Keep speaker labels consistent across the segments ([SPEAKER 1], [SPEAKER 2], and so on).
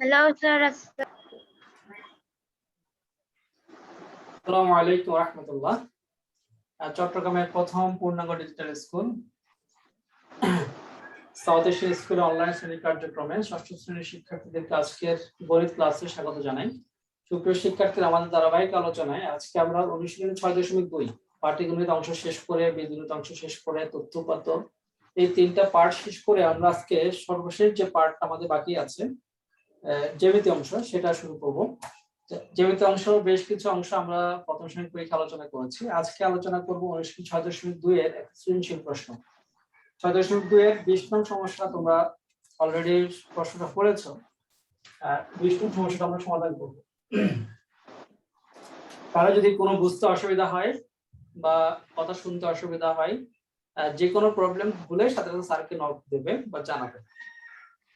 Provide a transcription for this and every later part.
[SPEAKER 1] Hello, sir.
[SPEAKER 2] আসসালামু আলাইকুম ওয়া রাহমাতুল্লাহ। চট্টগ্রামের প্রথম পূর্ণাঙ্গ digital school south Asia school online শ্রেণী কার্যক্রমে ষষ্ঠ শ্রেণীর শিক্ষার্থীদেরকে আজকের গণিত ক্লাসে স্বাগত জানাই। সুপ্রিয় শিক্ষার্থীরা, আমাদের ধারাবাহিক আলোচনায় আজকে আমরা অনুশীলনী 6.2 পাটিগণিত অংশ শেষ করে, বীজগণিত অংশ শেষ করে, তথ্যপাত্র এই তিনটা পার্ট শেষ করে আমরা আজকে সর্বশেষ যে পার্ট আমাদের বাকি আছে জ্যামিতি অংশ সেটা শুরু করব। জ্যামিতি অংশ বেশ কিছু অংশ আমরা প্রথম শ্রেণীর পরীক্ষা আলোচনা করেছি। আজকে আলোচনা করব অনুশীলনী 6.2 এর একটা সৃজনশীল প্রশ্ন। 6.2 এর 20 নং সমস্যা তোমরা অলরেডি প্রশ্নটা পড়েছো। 20 নং সমস্যাটা আমরা সমাধান করব। কারো যদি কোনো বুঝতে অসুবিধা হয় বা কথা শুনতে অসুবিধা হয়, যে কোনো প্রবলেম হলে সাথে সাথে স্যারকে নক দেবে বা জানাবে,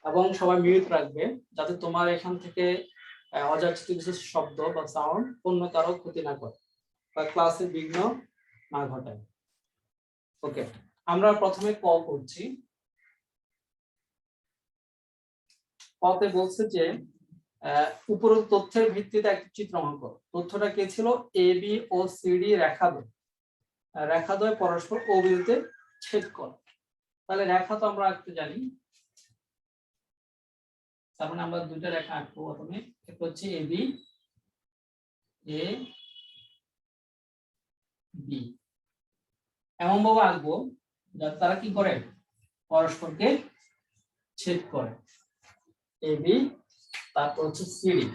[SPEAKER 2] এবং সবাই মিউট রাখবে যাতে তোমার এখান থেকে অযাচিত কিছু শব্দ বা সাউন্ড অন্য কারো ক্ষতি না করে বা ক্লাসে বিঘ্ন না ঘটায়। ওকে, আমরা প্রথমে কল করছি। কতে বলছে যে উপরোক্ত তথ্যের ভিত্তিতে একটি চিত্র অঙ্কন করো। তথ্যটা কি ছিল? এ বি ও সিডি রেখাদ্বয় পরস্পর ও বিন্দুতে ছেদ করে। তাহলে রেখা তো আমরা আঁকতে জানি, তার মানে আমরা দুইটা রেখা আঁকবো। প্রথমে একটা হচ্ছে এ বি, এ বি, এমন ভাবে আঁকবো যাতে তারা কি করে? পরস্পরকে ছেদ করে। এ বি, তারপর হচ্ছে সিডি।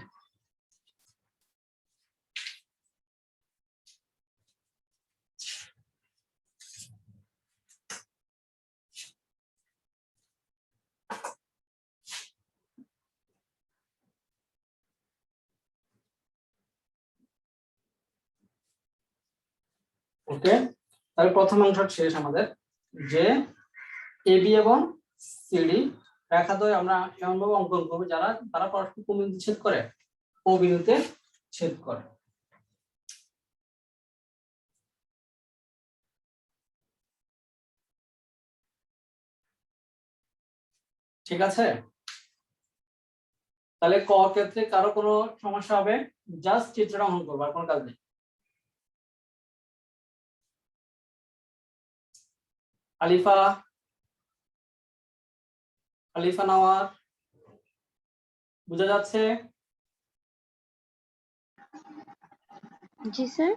[SPEAKER 2] ওকে, তাহলে প্রথম অংশ শেষ আমাদের। যে এবি এবং সিডি রেখাদ্বয় আমরা এমন ভাবে অঙ্কন করবো তারা পরস্পর কোন বিন্দুতে ছেদ করে? ও বিন্দুতে ছেদ করে। ঠিক আছে, তাহলে ক ক্ষেত্রে কারো কোনো সমস্যা হবে? জাস্ট চিত্রটা অঙ্কন করবো, আর কোনো কাজ নেই। আলিফা, আলিফা নাওয়ার, বোঝা যাচ্ছে?
[SPEAKER 1] জি স্যার।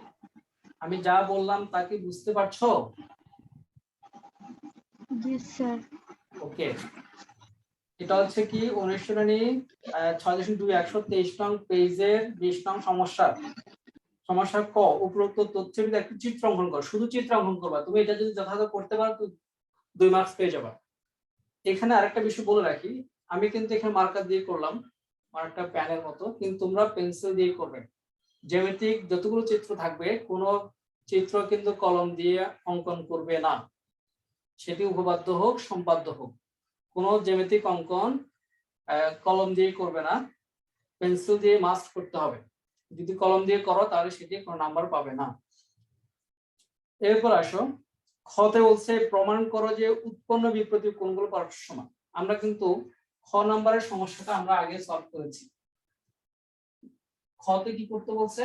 [SPEAKER 2] আমি যা বললাম তা কি বুঝতে পারছো?
[SPEAKER 1] জি স্যার।
[SPEAKER 2] ওকে, এটা হচ্ছে কি অনুশীলনী 6.2 123 নং পেজের 20 নং সমস্যা। সমস্যা ক, উপরোক্ত তথ্যের ভিত্তিতে একটি চিত্র অঙ্কন করো। শুধু চিত্র অঙ্কন করবা, তুমি এটা যদি যথাযথ করতে পারো তো 2 মার্কস পেয়ে যাবা। এখানে আরেকটা বিষয় বলে রাখি, আমি কিন্তু এখানে মার্কার দিয়ে করলাম, মার্কটা প্যানের মতো, কিন্তু তোমরা পেন্সিল দিয়ে করবে। জ্যামিতিক যতগুলো চিত্র থাকবে কোনো চিত্র কিন্তু কলম দিয়ে অঙ্কন করবে না, সেটি উপপাদ্য হোক সম্পাদ্য হোক। কোনো জ্যামিতিক অঙ্কন কলম দিয়ে করবে না, পেন্সিল দিয়ে মাস্ট করতে হবে। যদি কলম দিয়ে করো তাহলে সেটি কোনো নাম্বার পাবে না। এরপর আসো, খতে বলছে প্রমাণ করো যে উৎপন্ন বিপরীত কোণগুলো পরস্পর সমান। আমরা কিন্তু খ নাম্বারের সমস্যাটা আমরা আগে সলভ করেছি। খতে কি করতে বলছে?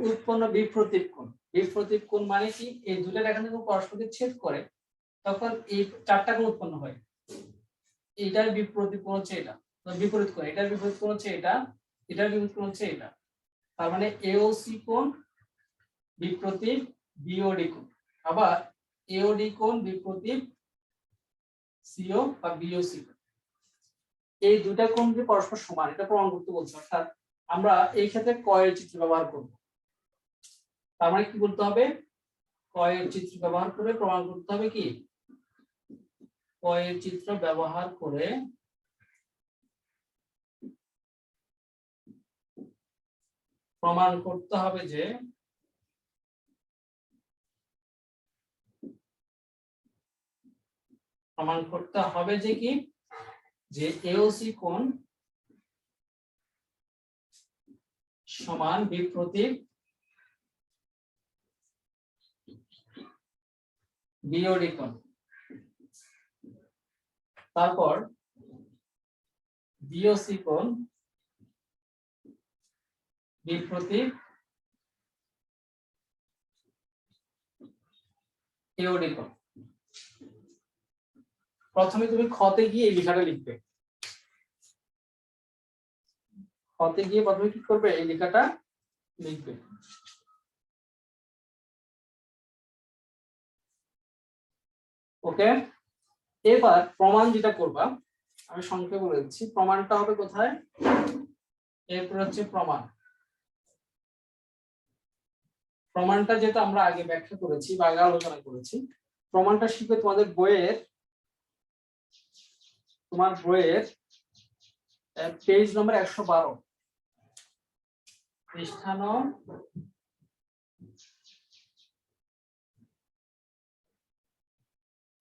[SPEAKER 2] উৎপন্ন বিপরীত কোণ। বিপরীত কোণ মানে কি? এই দুটো রেখা যখন পরস্পরকে ছেদ করে তখন এই চারটা কোণ উৎপন্ন হয়। এটার বিপরীত কোণ হচ্ছে এটা, বিপরীত কোণ, এটার বিপরীত কোণ হচ্ছে এটা, এটার বিপরীত কোণ হচ্ছে এটা। তার মানে এওসি কোণ বিপরীত বিওডি কোণ, আবার এওডি কোণ বিপরীত সিও বা বিওসি। এই দুইটা কোণ যে পরস্পর সমান এটা প্রমাণ করতে বলছে। অর্থাৎ আমরা এই ক্ষেত্রে ক এর চিত্র ব্যবহার করব। তার মানে কি করতে হবে? ক এর চিত্র ব্যবহার করে প্রমাণ করতে হবে কি? ক এর চিত্র ব্যবহার করে প্রমাণ করতে হবে যে কি, যে এওসি কোণ সমান বিপরীত বিওডি কোণ। তারপর বিওসি কোণ বিপ্রতীপ এওডিকন। প্রথমে তুমি খতে গিয়ে এই লেখাটা লিখবে। খতে গিয়ে প্রথমে কি করবে, এই লেখাটা লিখবে। ওকে, এবার প্রমাণ যেটা করবা আমি সংক্ষেপে বলে দিচ্ছি। প্রমাণটা হবে কোথায়, এরপর হচ্ছে প্রমাণ। প্রমাণটা যেটা আমরা আগে ব্যাখ্যা করেছি বা আগে আলোচনা করেছি, প্রমাণটা শিখবে তোমার বইয়ের পেজ নম্বর 112, পৃষ্ঠা নম্বর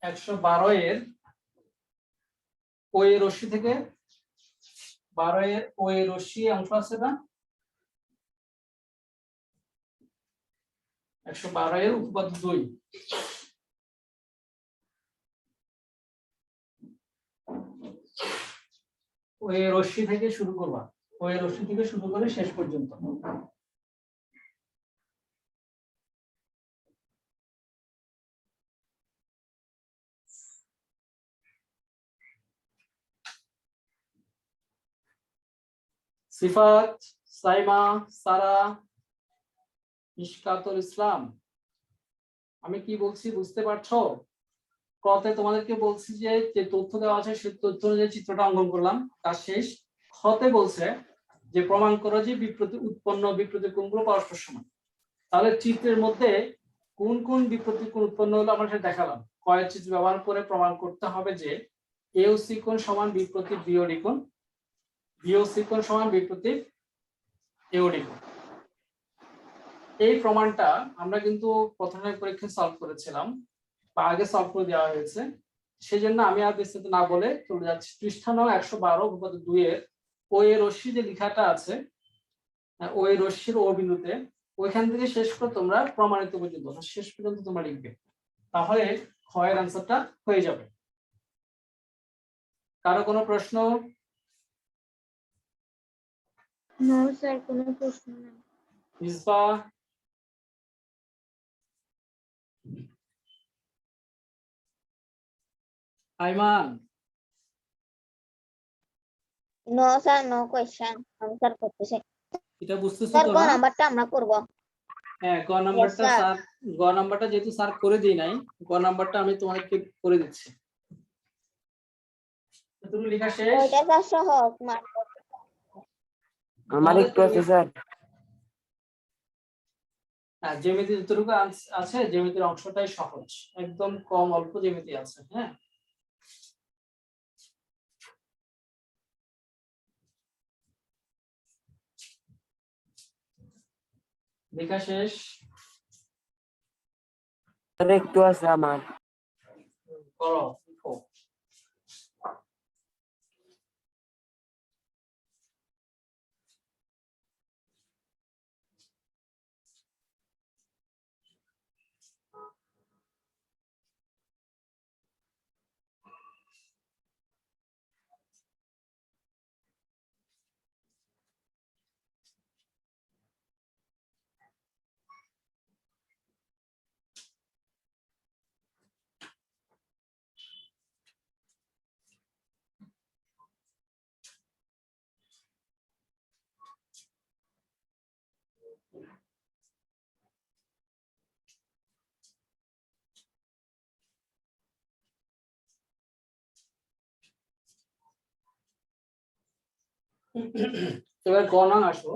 [SPEAKER 2] 112 এর ওই রশ্মি থেকে 12 এর ওই রশ্মি অংশ আছে না, 112 এর উপপাদ্য 2 ওই রশ্মি থেকে শুরু করবা, ওই রশ্মি থেকে শুরু করে শেষ পর্যন্ত। সিফাত, সাইমা, সারা, ইশকাতুল ইসলাম, আমি কি বলছি বুঝতে পারছো? কতে তোমাদেরকে বলছি যে তথ্য দেওয়া আছে সেই তথ্য অনুযায়ী চিত্রটা অঙ্কন করলাম, কাজ শেষ। খতে বলছে যে প্রমাণ করো যে বিপ্রতীপ কোণগুলো পরস্পর সমান। তাহলে চিত্রের মধ্যে কোন কোন বিপ্রতীপ কোণ উৎপন্ন হলো আমরা সেটা দেখালাম। কয়ের চিত্র ব্যবহার করে প্রমাণ করতে হবে যে এওসি কোণ সমান বিপ্রতীপ বিওডি কোণ, বিওসি কোণ সমান বিপ্রতীপ এওডি কোণ। এই প্রমাণটা আমরা কিন্তু প্রথমে পরীক্ষায় সলভ করেছিলাম বা আগে সলভ করে দেওয়া হয়েছে, সেজন্য আমি আর বিস্তারিত না বলে চলে যাচ্ছি পৃষ্ঠা নম্বর 112 উপপাদ্য 2 এর ওই রশ্মি যে লেখাটা আছে, ওই রশ্মির ও বিন্দুতে ওইখান থেকে শেষ করে তোমরা প্রমাণিত পর্যন্ত শেষ পর্যন্ত তোমরা লিখবে, তাহলে ক্ষয়ের আনসারটা হয়ে যাবে। কারো কোনো প্রশ্ন?
[SPEAKER 1] নো স্যার, কোনো প্রশ্ন নেই।
[SPEAKER 2] Misba, Aiman,
[SPEAKER 3] no sir, no question, answer করতেছে।
[SPEAKER 2] এটা বুঝতেছো
[SPEAKER 3] স্যার
[SPEAKER 2] তো
[SPEAKER 3] কোন
[SPEAKER 2] না?
[SPEAKER 3] নাম্বারটা আমরা করব?
[SPEAKER 2] হ্যাঁ, গ নাম্বারটা
[SPEAKER 3] Yes, sir.
[SPEAKER 2] স্যার, গ নাম্বারটা যেহেতু স্যার করে দিই নাই, গ নাম্বারটা আমি তোমাদেরকে করে দিচ্ছি। তুমি লেখা শেষ?
[SPEAKER 3] ওইটা স্যার সহজ মার্ক।
[SPEAKER 4] আমার একটু আছে স্যার।
[SPEAKER 2] হ্যাঁ, জ্যামিতি যতটুকু আছে জ্যামিতির অংশটাই সহজ, একদম কম অল্প জ্যামিতি আছে। হ্যাঁ, লেখা শেষ?
[SPEAKER 4] স্যার একটু আছে আমার।
[SPEAKER 2] করো, লিখো। এবার গ নং আসো।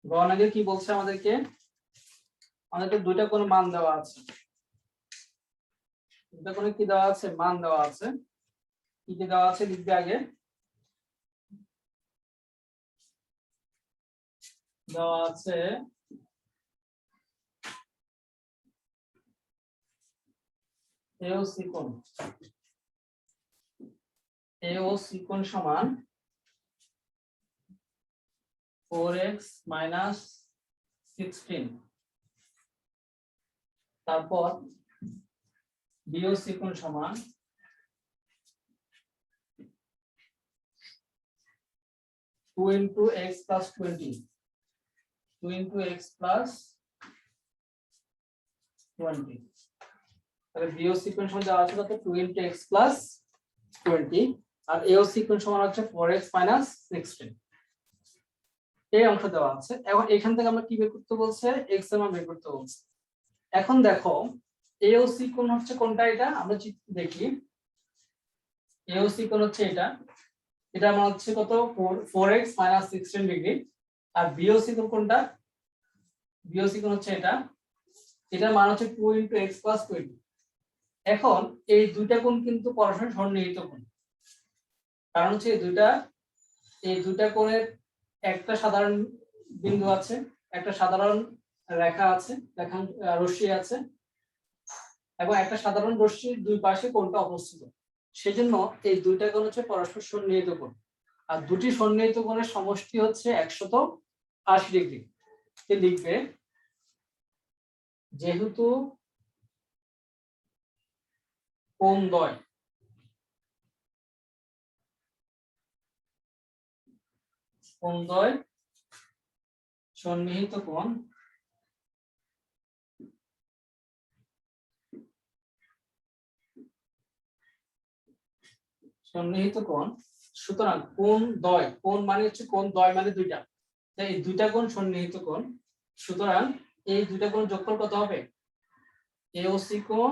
[SPEAKER 2] গ নঙ্গে কি বলছে আমাদেরকে? আমাদেরকে দুইটা কোন মান দেওয়া আছে, দুইটা কোন কি দেওয়া আছে, মান দেওয়া আছে। কি কি দেওয়া আছে লিখবে আগে। দেওয়া আছে এওসি কোণ, এওসি কোণ সমান 4x - 16। তারপর বিওসি কোণ সমান 2 into x plus 20, 2 into x plus 20, তাহলে বিও সিকোয়েন্স সমান দেওয়া আছে কত 2 into x plus 20 আর এও সিকোয়েন্স সমান হচ্ছে 4x minus 16। এই অংশ দেওয়া আছে। এখন এখান থেকে আমরা কি বের করতে বলছে, x এর মান বের করতে বলছে। এখন দেখো এও সিকোয়েন্স হচ্ছে কোনটা, এটা আমরা দেখি। এও সিকোয়েন্স হচ্ছে এটা, এটা মান হচ্ছে কত 4x minus 16 ডিগ্রি। আর বিও সিকোয়েন্স কোনটা, বিও সিকোয়েন্স হচ্ছে এটা, এটার মান হচ্ছে 2 into x plus 20। এখন এই দুইটা কোণ কিন্তু পরস্পর সন্নিহিত কোণ, কারণ হচ্ছে এই দুইটা কোণের একটা সাধারণ বিন্দু আছে, একটা সাধারণ রেখা আছে, রশ্মি আছে, এবং একটা সাধারণ রশ্মির দুই পাশে কোণটা অবস্থিত। সেজন্য এই দুইটা কোণ হচ্ছে পরস্পর সন্নিহিত কোণ, আর দুটি সন্নিহিত কোণের সমষ্টি হচ্ছে 180 ডিগ্রি। লিখবে যেহেতু কোণদ্বয় সন্নিহিত কোণ, সুতরাং কোণদ্বয়, কোণ মানে হচ্ছে কোণদ্বয় মানে দুইটা, তাই এই দুইটা কোণ সন্নিহিত কোণ। সুতরাং এই দুইটা কোণ যোগফল কত হবে, এওসি কোণ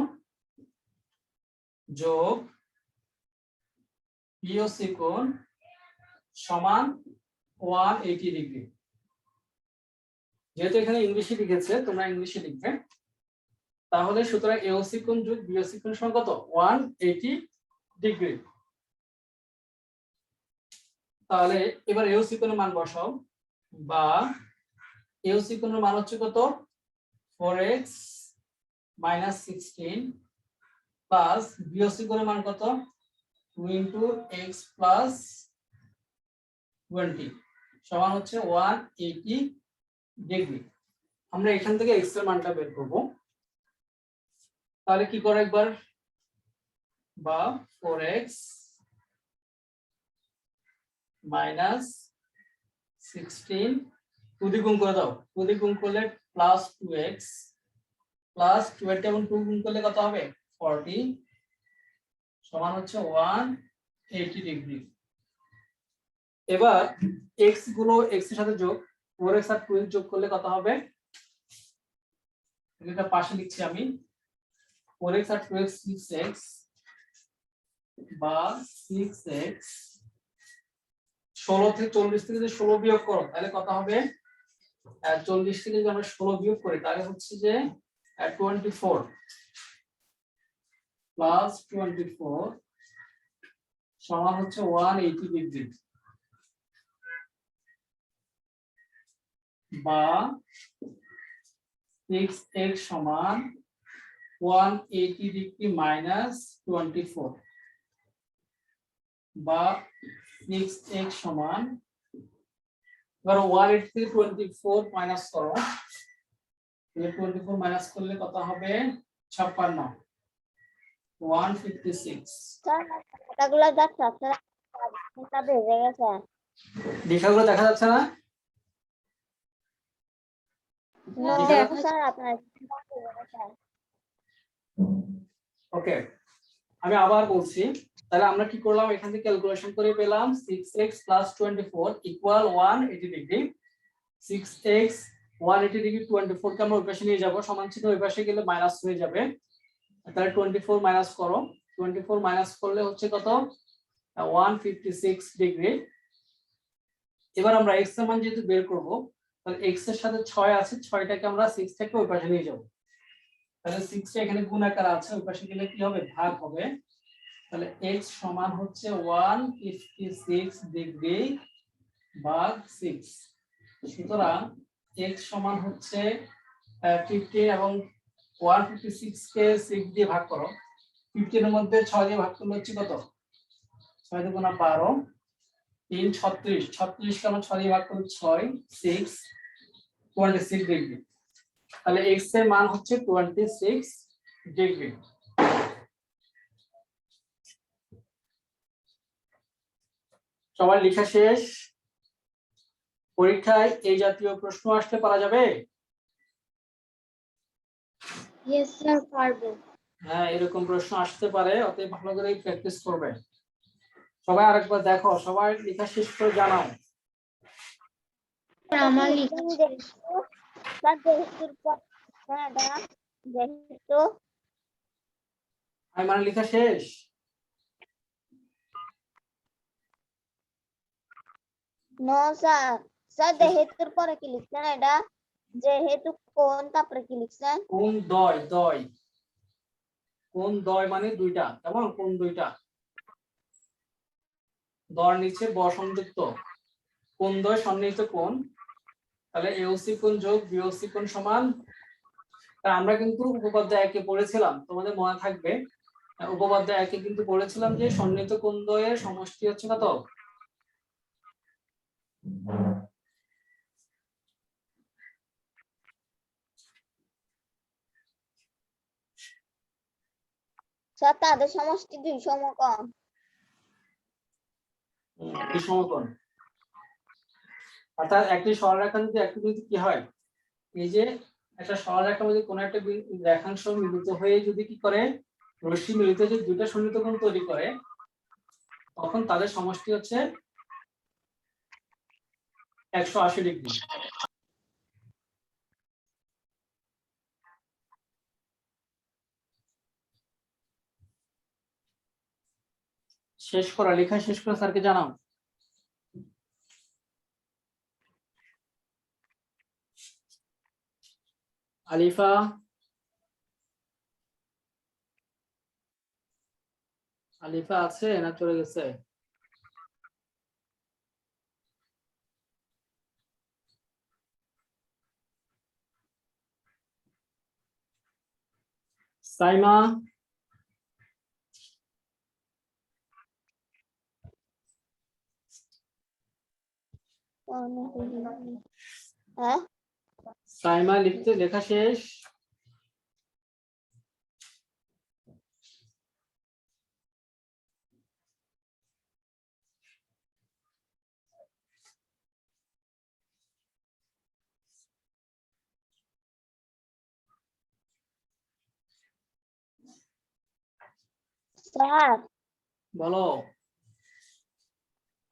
[SPEAKER 2] যোগ বিওসি কোণ সমান 180 ডিগ্রি। যেহেতু এখানে ইংলিশে লিখেছে, তোমরা ইংলিশে লিখবে। তাহলে সুতরাং এওসি কোণ যোগ বিওসি কোণ সমান কত 180 ডিগ্রি। তাহলে এবার এওসি কোণের মান বসাও, বা এওসি কোণের মান হচ্ছে কত 4x minus 16 প্লাস বিওসি কোণের মান কত 2 into x plus 20 সমান হচ্ছে 180 ডিগ্রি। আমরা এখান থেকে x এর মানটা বের করব। তাহলে কি করো একবার, বা 4x minus 16 2 দিয়ে গুণ করে দাও, 2 দিয়ে গুণ করলে প্লাস 2x প্লাস 20 এবং 2 গুণ করলে কত হবে 40 সমান হচ্ছে 180 ডিগ্রি। এবার x গুলো x এর সাথে যোগ, 4x আর 2x যোগ করলে কত হবে, এটা পাশে লিখছি আমি, 4x আর 2x 6x বা 6x 16 থেকে 40 থেকে যদি 16 বিয়োগ করো তাহলে কত হবে, 40 থেকে যদি আমরা 16 বিয়োগ করি তাহলে হচ্ছে যে 24 প্লাস 24 সমান হচ্ছে 180 ডিগ্রি, বা 6x সমান 180 ডিগ্রি মাইনাস 24, বা 6x সমান, এবার 180 থেকে 24 মাইনাস করো, 24 মাইনাস করলে কত হবে 56 156।
[SPEAKER 3] স্যার টাকাগুলো যাচ্ছে আপনারা বেজে গেছে।
[SPEAKER 2] লেখাগুলো দেখা যাচ্ছে না?
[SPEAKER 3] স্যার আপনার
[SPEAKER 2] ওকে, আমি আবার বলছি। তাহলে আমরা কি করলাম, এখান থেকে ক্যালকুলেশন করে পেলাম 6x plus 24 equal 180 degree. 6x 180 degree 24 কে আমরা ওই পাশে নিয়ে যাব, সমান চিহ্ন ওই পাশে গেলে মাইনাস হয়ে যাবে। তাহলে 24 মাইনাস করো, 24 মাইনাস করলে হচ্ছে কত 156 ডিগ্রি। এবার আমরা x এর মান যেহেতু বের করব, তাহলে x এর সাথে 6 আছে, 6টাকে আমরা 6 থেকে ওই পাশে নিয়ে যাব। তাহলে 6 টা এখানে গুণ আকারে আছে, ওই পাশে গেলে কি হবে ভাগ হবে। তাহলে x সমান হচ্ছে 156 ডিগ্রি ভাগ 6। সুতরাং x সমান হচ্ছে 15 এবং 156 কে 6 দিয়ে ভাগ করো, 15 এর মধ্যে 6 দিয়ে ভাগ করলে হচ্ছে কত 6 × 12 3 36, 36 কে আমরা 6 দিয়ে ভাগ করলে 6 6 26 ডিগ্রি। তাহলে x এর মান হচ্ছে 26 ডিগ্রি। সবার লেখা শেষ? পরীক্ষায় এই জাতীয় প্রশ্ন আসতে পারা যাবে?
[SPEAKER 1] ইয়েস স্যার পারবো।
[SPEAKER 2] হ্যাঁ, এরকম প্রশ্ন আসতে পারে, অতএব ভালো করে প্র্যাকটিস করবে। সবাই আরেকবার দেখো, সবাই লেখা শেষ করে জানাও।
[SPEAKER 1] স্যার আমার লেখা শেষ।
[SPEAKER 3] স্যার যেহেতুর পর হ্যাঁ এটা যেহেতু
[SPEAKER 2] আমি মানে লেখা শেষ?
[SPEAKER 3] নো স্যার স্যার যেহেতুর পরে কি লিখছেন এটা যেহেতু কোন তারপরে কি লিখছেন
[SPEAKER 2] কোন দয়, দয় কোন দয় মানে দুইটা, কেমন? কোন দুইটা, দর নিচে ব সংযুক্ত, কোন দয় সন্নিহিত কোণ, তাহলে এওসি কোণ যোগ বিওসি কোণ সমান। তা আমরা কিন্তু উপপাদ্য একে পড়েছিলাম, তোমাদের মনে থাকবে উপপাদ্য একে কিন্তু পড়েছিলাম যে সন্নিহিত কোণ দ্বয়ের সমষ্টি হচ্ছে কত?
[SPEAKER 3] স্যার তাদের সমষ্টি 2 সমকোণ
[SPEAKER 2] দুই সমকোণ। অর্থাৎ একটি সরলরেখা যদি একটি বিন্দু কি হয়, এই যে একটা সরলরেখার মধ্যে কোনো একটা রেখাংশ মিলিত হয়ে যদি কি করে, রশ্মি মিলিত যে দুইটা সন্নিহিত কোণ তৈরি করে, তখন তাদের সমষ্টি হচ্ছে 180 ডিগ্রি। শেষ করা, লেখা শেষ করে স্যারকে জানাও। আলিফা, আলিফা আছে না চলে গেছে? সাইমা,
[SPEAKER 3] হ্যাঁ
[SPEAKER 2] সাইমা লিখতে লেখা শেষ?
[SPEAKER 3] স্যার
[SPEAKER 2] বলো।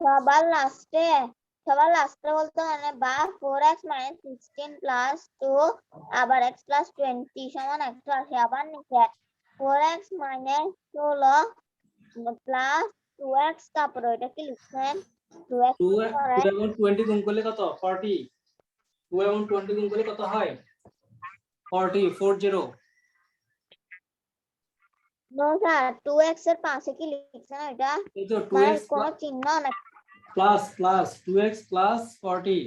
[SPEAKER 3] সবার লাস্টে বলতে মানে বা 4x - 16 প্লাস 2 আবার x প্লাস 20 সমান 180 আবার নিচে 4x - 16 প্লাস 2x তারপরে এটা কি লিখছেন 2x
[SPEAKER 2] 2
[SPEAKER 3] পরে
[SPEAKER 2] 2 এবং 20 গুণ করলে কত? 40। 2 এবং 20 গুণ করলে কত হয়? 40, 40।
[SPEAKER 3] নো স্যার 2x এর পাশে কি লিখছেন এটা
[SPEAKER 2] এই তো
[SPEAKER 3] মানে
[SPEAKER 2] 2x
[SPEAKER 3] কোনো চিহ্ন না
[SPEAKER 2] plus plus 2x plus 40।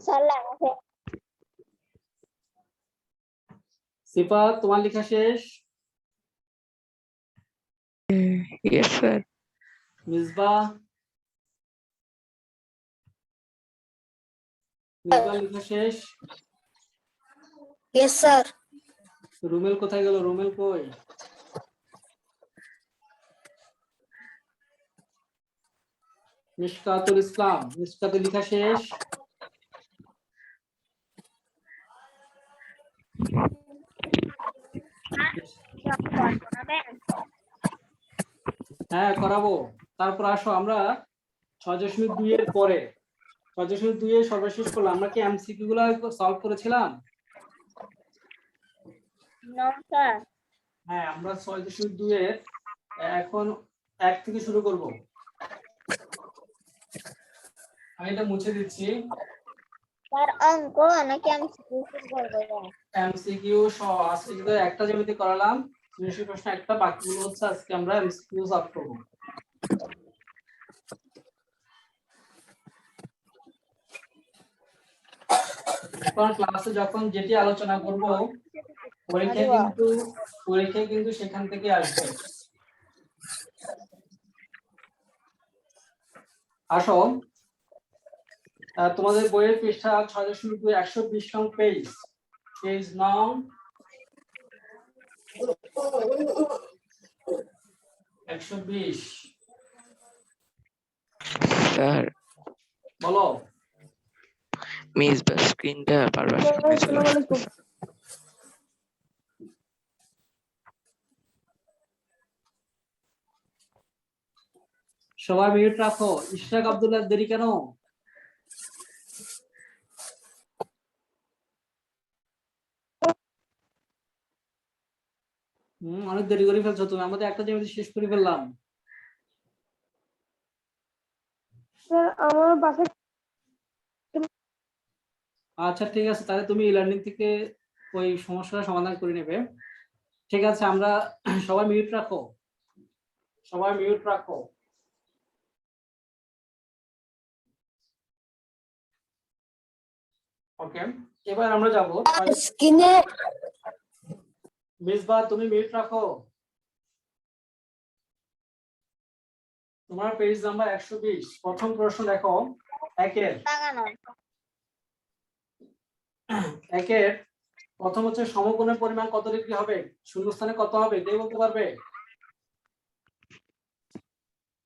[SPEAKER 3] Sir লেখা
[SPEAKER 2] সিফাত, তোমার লেখা শেষ?
[SPEAKER 4] Yes, sir.
[SPEAKER 2] মিসবাহ, মিসবাহ লেখা শেষ?
[SPEAKER 3] Yes, sir.
[SPEAKER 2] রুমেল কোথায় গেল? রুমেল কই? মিশকাতুল ইসলাম, মিশকাতে লেখা শেষ? হ্যাঁ করাবো। তারপর আসো আমরা 6.2 এর পরে 6.2 এর সর্বশেষ করলাম। আমরা কি এমসিকিউ গুলো সলভ করেছিলাম?
[SPEAKER 3] No, sir.
[SPEAKER 2] হ্যাঁ আমরা 6.2 এর এখন 1 থেকে শুরু করব। আমি এটা মুছে দিচ্ছি।
[SPEAKER 3] স্যার অঙ্ক নাকি আমি শুরু করবো?
[SPEAKER 2] এমসিকিউ আজকে যদি একটা জ্যামিতি করালাম, সৃজনশীল প্রশ্ন একটা, বাকিগুলো হচ্ছে আজকে আমরা এমসিকিউ সলভ করব। কারণ ক্লাসে যখন যেটি আলোচনা করব পরীক্ষায় কিন্তু সেখান থেকে আসবে। আসো তোমাদের বইয়ের পৃষ্ঠা 6.2 120 নং পেজ নং 120।
[SPEAKER 4] স্যার
[SPEAKER 2] বলো।
[SPEAKER 4] মিস বা স্ক্রিনটা বারবার সামনে চলে আসতেছে।
[SPEAKER 2] সবাই মিউট রাখো। ইশরাক আব্দুল্লাহ দেরি কেন? অনেক দেরি করে ফেলছো তুমি। আমাদের একটা জ্যামিতি শেষ করে ফেললাম।
[SPEAKER 1] স্যার আমার বাসা
[SPEAKER 2] আচ্ছা ঠিক আছে, তাহলে তুমি ই-লার্নিং থেকে ওই সমস্যাটা সমাধান করে নেবে। ঠিক আছে, আমরা সবাই মিউট রাখো, সবাই মিউট রাখো। ওকে, এবার আমরা যাব
[SPEAKER 1] স্ক্রিনে।
[SPEAKER 2] মিসবাহ, তুমি মিউট রাখো। তোমার পেজ নাম্বার 120। প্রথম প্রশ্ন দেখো, একের প্রথম হচ্ছে সমকোণের পরিমাণ কত ডিগ্রি হবে? শূন্যস্থানে কত হবে কে বলতে পারবে?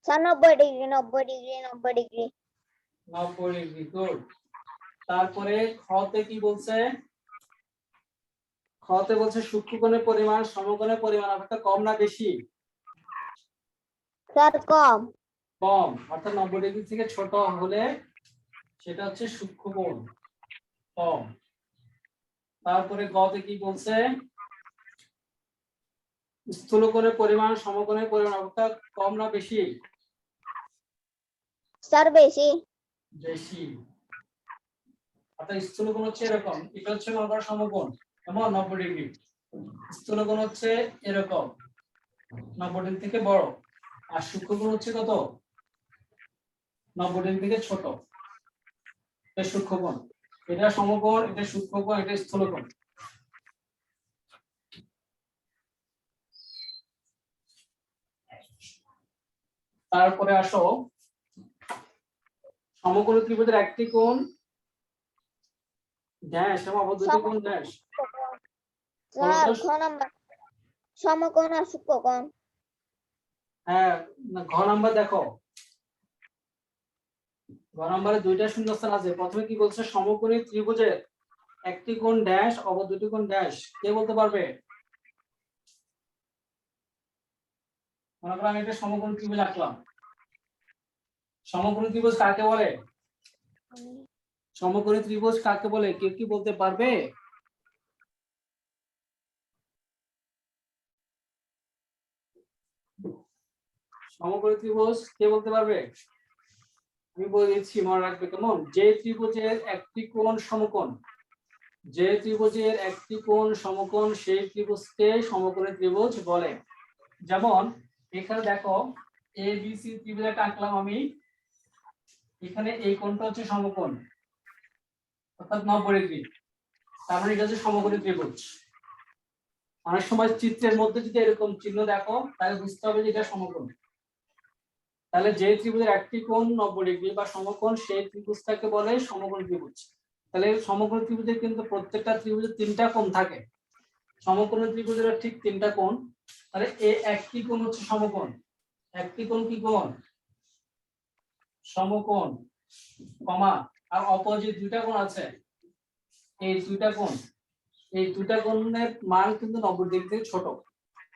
[SPEAKER 3] 90 degree 90 degree 90 degree
[SPEAKER 2] 90 degree. Good. তারপরে খতে কি বলছে? খতে বলছে সূক্ষ্মকোণের পরিমাণ সমকোণের পরিমাণ অপেক্ষা কম না বেশি?
[SPEAKER 3] স্যার কম।
[SPEAKER 2] কম, অর্থাৎ 90 ডিগ্রি থেকে ছোট হলে সেটা হচ্ছে সূক্ষ্মকোণ, কম। তারপরে গতে কি বলছে? স্থূলকোণের পরিমাণ সমকোণের পরিমাণ অপেক্ষা কম না বেশি?
[SPEAKER 3] স্যার বেশি।
[SPEAKER 2] বেশি। অর্থাৎ স্থূলকোণ হচ্ছে এরকম, এটা হচ্ছে মনে করো সমকোণ, কেমন 90 ডিগ্রি। স্থূলকোণ হচ্ছে এরকম 90 ডিগ্রি থেকে বড়, আর সূক্ষ্মকোণ হচ্ছে কত? 90 ডিগ্রি থেকে ছোট। এটা সূক্ষ্মকোণ, এটা সমকোণ, এটা সূক্ষ্মকোণ, এটা স্থূলকোণ। তারপরে আসো সমকোণী ত্রিভুজের একটি কোণ ড্যাশ এবং অপর দুটি কোণ ড্যাশ।
[SPEAKER 3] স্যার খ নাম্বার সমকোণ আর সূক্ষ্মকোণ।
[SPEAKER 2] হ্যাঁ, ঘ নাম্বার দেখো, ঘ নাম্বারে দুইটা শূন্যস্থান আছে। প্রথমে কি বলছে? সমকোণী ত্রিভুজের একটি কোণ ড্যাশ অপর দুটি কোণ ড্যাশ, কে বলতে পারবে? মনে করো আমি একটা সমকোণী ত্রিভুজ আঁকলাম। সমকোণী ত্রিভুজ কাকে বলে? সমকোণী ত্রিভুজ কাকে বলে কেউ কি বলতে পারবে? সমকোণী ত্রিভুজ কে বলতে পারবে? আমি বলে দিচ্ছি, মনে রাখবে কেমন। যে ত্রিভুজের একটি কোণ সমকোণ, যে ত্রিভুজের একটি কোণ সমকোণ সেই ত্রিভুজকে সমকোণী ত্রিভুজ বলে। যেমন এখানে দেখো এ বি সি ত্রিভুজ একটা আঁকলাম আমি, এখানে এই কোণটা হচ্ছে সমকোণ অর্থাৎ 90 ডিগ্রি, তার মানে এটা হচ্ছে সমকোণী ত্রিভুজ। অনেক সময় চিত্রের মধ্যে যদি এরকম চিহ্ন দেখো তাহলে বুঝতে হবে যে এটা সমকোণ। তাহলে যে ত্রিভুজের একটি কোণ 90 ডিগ্রি বা সমকোণ সেই ত্রিভুজটাকে বলে সমকোণী ত্রিভুজ। তাহলে সমকোণী ত্রিভুজের কিন্তু প্রত্যেকটা ত্রিভুজের তিনটা কোণ থাকে। সমকোণ ত্রিভুজের ঠিক তিনটা কোণ, তাহলে এই একটি কোণ হচ্ছে সমকোণ, একটি কোণ কি কোণ? সমকোণ, কমা, আর অপোজিট দুইটা কোণ আছে, এই দুইটা কোণ, এই দুইটা কোণের মান কিন্তু 90 ডিগ্রি থেকে ছোট,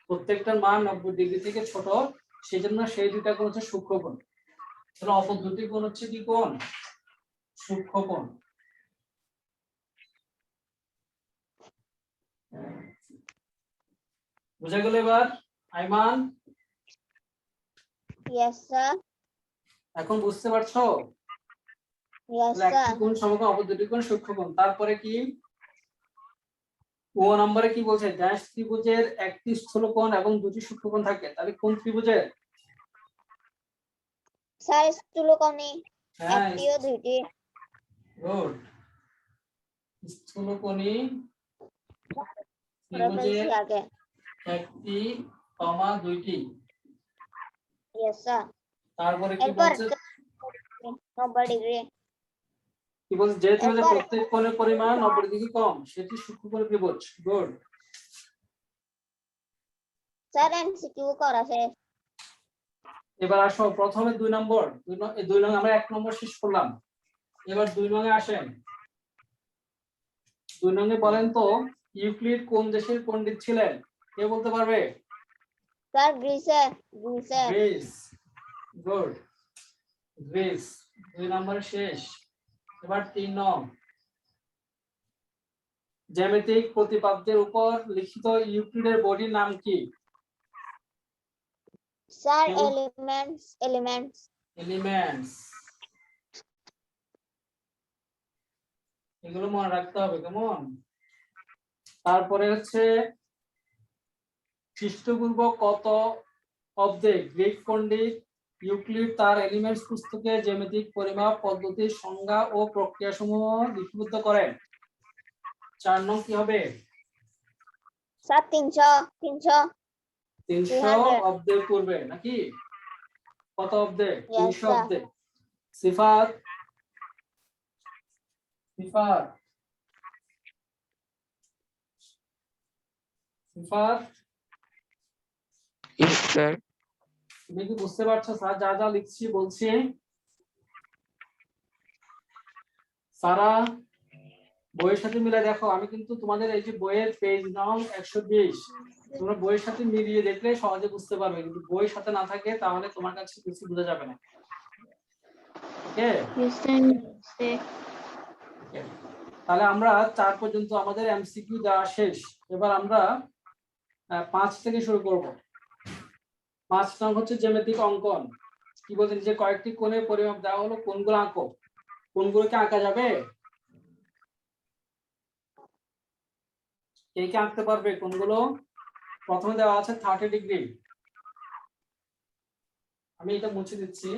[SPEAKER 2] প্রত্যেকটার মান 90 ডিগ্রি থেকে ছোট, সেজন্য সেই দুইটা কোণ হচ্ছে সূক্ষ্মকোণ। তাহলে অপর দুটি কোণ হচ্ছে কি কোণ? সূক্ষ্মকোণ। বুঝা গেল এবার আইমান?
[SPEAKER 3] Yes, sir.
[SPEAKER 2] এখন বুঝতে পারছো?
[SPEAKER 3] Yes,
[SPEAKER 2] তাহলে একটি
[SPEAKER 3] sir.
[SPEAKER 2] কোণ সমকোণ, অপর দুটি কোণ সূক্ষ্মকোণ। তারপরে কি ও নম্বরে কি বলছে? ড্যাশ ত্রিভুজের একটি স্থূলকোণ এবং দুটি সূক্ষ্মকোণ থাকে, তাহলে কোন ত্রিভুজের?
[SPEAKER 3] Sir, স্থূলকোণী
[SPEAKER 2] হ্যাঁ,
[SPEAKER 3] একটি ও দুইটি।
[SPEAKER 2] গুড। স্থূলকোণী
[SPEAKER 3] করে ফেলছি
[SPEAKER 2] ত্রিভুজের
[SPEAKER 3] আগে।
[SPEAKER 2] একটি কমা দুইটি।
[SPEAKER 3] Yes, sir.
[SPEAKER 2] তারপরে কি
[SPEAKER 3] এরপর
[SPEAKER 2] বলছে?
[SPEAKER 3] 90 ডিগ্রি।
[SPEAKER 2] কি বলছে? যে ত্রিভুজের
[SPEAKER 3] এরপর
[SPEAKER 2] প্রত্যেক কোণের পরিমাণ 90 ডিগ্রি কম, সেটি সূক্ষ্মকোণ ত্রিভুজ। গুড।
[SPEAKER 3] স্যার এমসিকিউ করা শেষ।
[SPEAKER 2] এবার আসো প্রথমে 2 নম্বর, 2 নং আমরা 1 নম্বর শেষ করলাম, এবার 2 নং এ আসেন। 2 নং এ বলেন তো ইউক্লিড কোন দেশের পণ্ডিত ছিলেন? কে বলতে পারবে?
[SPEAKER 3] স্যার গ্রিসে। গ্রিসে।
[SPEAKER 2] গ্রিস। Good, Greece. 2 নম্বরে শেষ। এবার 3 নং, জ্যামিতিক প্রতিপাদ্যের উপর লিখিত ইউক্লিডের বডির নাম কি?
[SPEAKER 3] স্যার
[SPEAKER 2] কেমন?
[SPEAKER 3] এলিমেন্টস। এলিমেন্টস।
[SPEAKER 2] এলিমেন্টস। এগুলো মনে রাখতে হবে, কেমন? তারপরে হচ্ছে খ্রিস্টপূর্ব কত অব্দে গ্রিক পণ্ডিত ইউক্লিড তার এলিমেন্টস পুস্তকে জ্যামিতিক পরিমাপ পদ্ধতির সংজ্ঞা ও প্রক্রিয়া সমূহ লিপিবদ্ধ করেন? 4 নং কি হবে?
[SPEAKER 3] স্যার 300।
[SPEAKER 2] 300 অব্দের পূর্বে নাকি? কত অব্দে?
[SPEAKER 3] Yes,
[SPEAKER 2] 300 অব্দে। সিফাত, সিফাত, সিফাত,
[SPEAKER 4] Yes, sir.
[SPEAKER 2] তুমি কি বুঝতে পারছো স্যার যা যা লিখছি বলছি? সারা বইয়ের সাথে মিলে দেখো, আমি কিন্তু তোমাদের এই যে বইয়ের পেজ নাম 120, তোমরা বইয়ের সাথে মিলিয়ে দেখলে সহজে বুঝতে পারবে, কিন্তু বইয়ের সাথে না থাকে তাহলে তোমার কাছে কিছু বোঝা যাবে না। ওকে, তাহলে আমরা 4 পর্যন্ত আমাদের এমসিকিউ দেওয়া শেষ। এবার আমরা 5 থেকে শুরু করব। 5 নং হচ্ছে জ্যামিতিক অঙ্কন। কি বলছেন? যে কয়েকটি কোণের পরিমাপ দেওয়া হলো, কোণগুলো আঁকো। কোণগুলো কি আঁকা যাবে? কে কে আঁকতে পারবে কোণগুলো? প্রথমে দেওয়া আছে 30 ডিগ্রি। আমি এটা মুছে দিচ্ছি।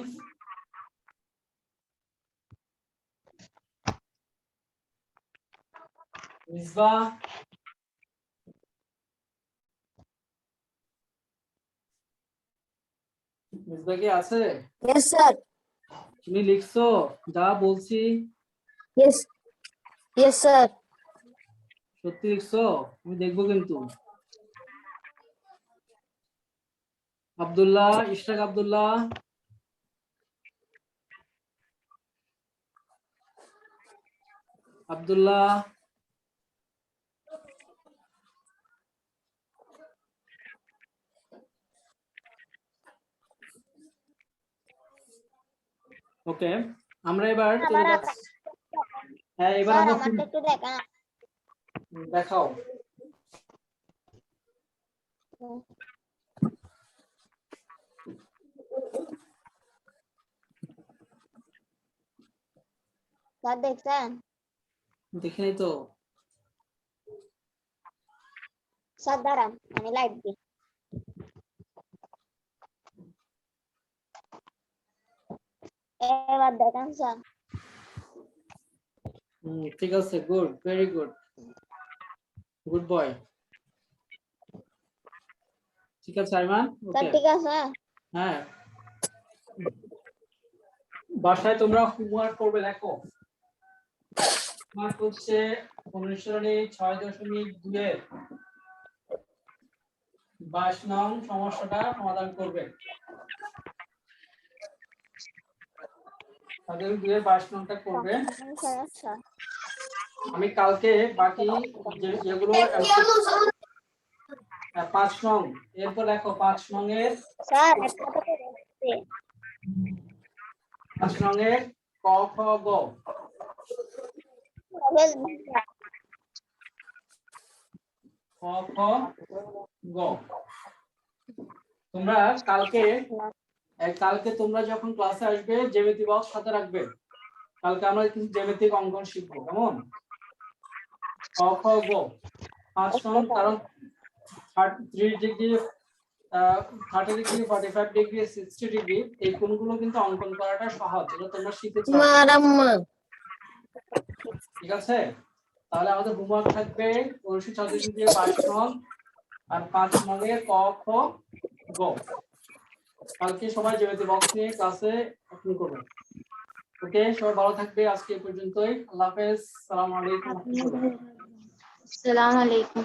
[SPEAKER 2] মিসবা, মিসবা কি আছে?
[SPEAKER 1] Yes, sir.
[SPEAKER 2] তুমি লিখছো যা বলছি?
[SPEAKER 1] Yes. Yes, sir.
[SPEAKER 2] সত্যি লিখছো? আমি দেখবো কিন্তু। আব্দুল্লাহ, ইশরাক আব্দুল্লাহ, আব্দুল্লাহ, ওকে। আমরা এবার চলে
[SPEAKER 3] আমার
[SPEAKER 2] যাচ্ছি। হ্যাঁ, এবার
[SPEAKER 3] স্যার
[SPEAKER 2] আমরা
[SPEAKER 3] আমারটা একটু দেখান।
[SPEAKER 2] দেখাও।
[SPEAKER 3] স্যার দেখছেন?
[SPEAKER 2] দেখিনি তো।
[SPEAKER 3] স্যার দাঁড়ান আমি লাইট দিই। এবার দেখেন স্যার।
[SPEAKER 2] ঠিক আছে, good, very good, good boy. ঠিক আছে আইমান,
[SPEAKER 3] স্যার
[SPEAKER 2] ওকে।
[SPEAKER 3] ঠিক আছে।
[SPEAKER 2] হ্যাঁ, বাসায় তোমরা হোমওয়ার্ক করবে। দেখো হোমওয়ার্ক হচ্ছে অনুশীলনী 6.2 এর 22 নং সমস্যাটা সমাধান করবেন। তাদের 22 নংটা করবে।
[SPEAKER 3] সমস্যা
[SPEAKER 2] আমি কালকে বাকি যেগুলো 5 নং, এরপর দেখো 5 নং এর
[SPEAKER 3] স্যার একটা তো করতে
[SPEAKER 2] 5 নং এর ক খ গ, ক খ গ তোমরা কালকে তোমরা যখন ক্লাসে আসবে জ্যামিতি বক্স সাথে রাখবে। কালকে আমরা কিছু জ্যামিতিক অঙ্কন শিখবো, কেমন? ক খ গ 5 নং, কারণ 30 ডিগ্রি 30 ডিগ্রি 45 ডিগ্রি 60 ডিগ্রি এই কোণগুলো কিন্তু অঙ্কন করাটা সহজ, এটা তোমরা শিখেছো, ঠিক আছে? তাহলে আমাদের হোমওয়ার্ক থাকবে 1936 দিয়ে 22 নং আর 5 নং এর ক খ গ। কালকে সবাই জ্যামিতি বক্স নিয়ে ক্লাসে অ্যাটেন্ড করবে। ওকে, সবাই ভালো থাকবে, আজকে এই পর্যন্তই। আল্লাহ হাফেজ, আসসালামু আলাইকুম।
[SPEAKER 1] আসসালামু আলাইকুম।